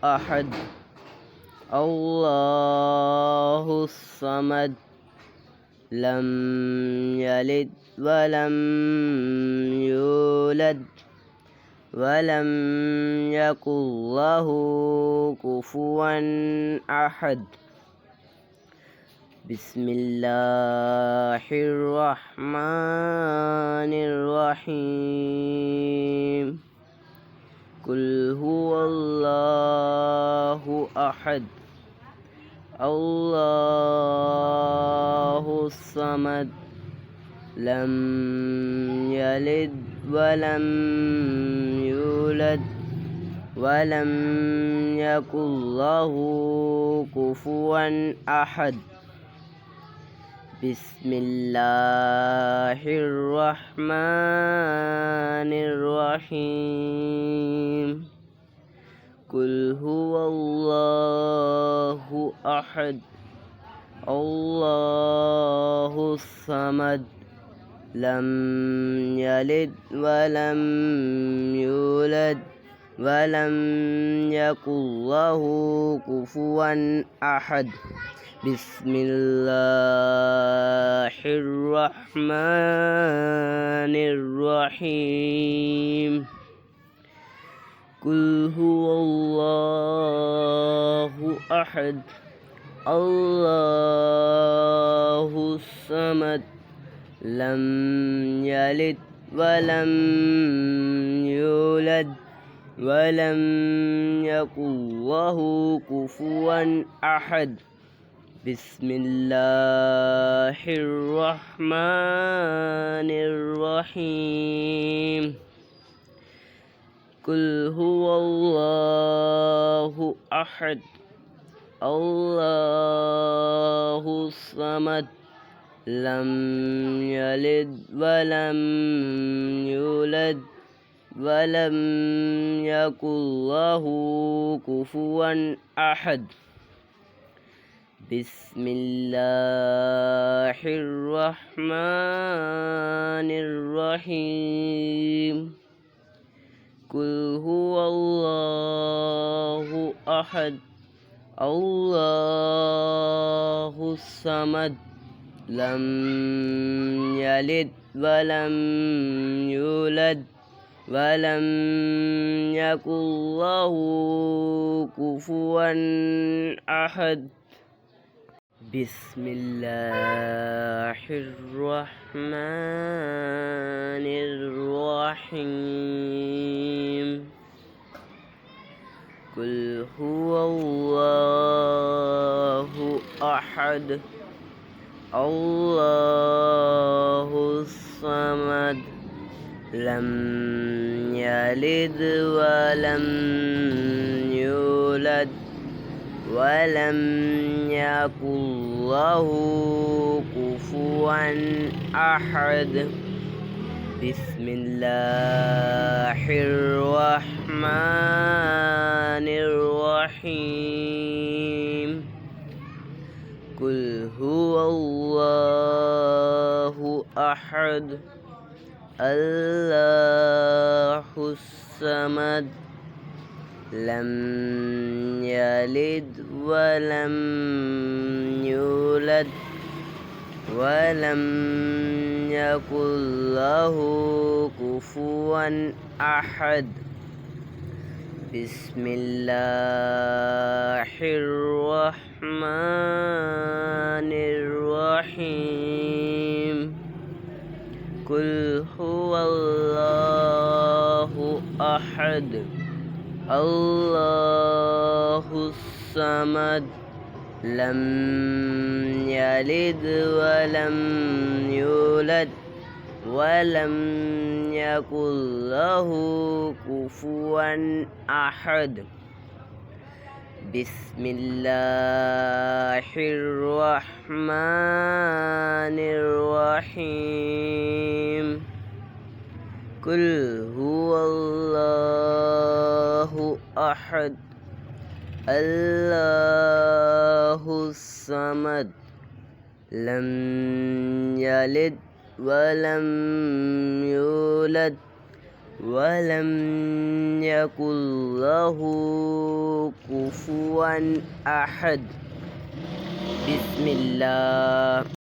أحد الله الصمد لم يلد ولم يولد ولم يكن له كفوا أحد بسم الله الرحمن الرحيم قل هو الله أحد الله الصمد لم يلد ولم يولد ولم يكن له كفوا أحد بسم الله الرحمن الرحيم قل هو الله أحد الله الصمد لم يلد ولم يولد ولم يكن له كفوا أحد بسم الله الرحمن الرحيم قل هو الله أحد الله الصمد لم يلد ولم يولد ولم يكن له كفوا أحد بسم الله الرحمن الرحيم قل هو الله أحد الله الصمد لم يلد ولم يولد ولم يكن له كفوا أحد بسم الله الرحمن الرحيم قل هو الله أحد الله الصمد لم يلد ولم يولد ولم يكن له كفوا أحد بسم الله الرحمن الرحيم قل هو الله أحد الله الصمد لم يلد ولم يولد ولم يكن له كفوا أحد بسم الله الرحمن الرحيم قل هو الله أحد الله الصمد لم يلد ولم يولد ولم يكن له كفوا أحد بسم الله الرحمن الرحيم قل هو الله أحد الله الصمد لم يلد ولم يولد ولم يكن له كفوا أحد بسم الله الرحمن الرحيم قل هو الله أحد الله الصمد لم يلد ولم يولد वलम यकुल्लहु कुफुवन अहद। बिस्मिल्लाह।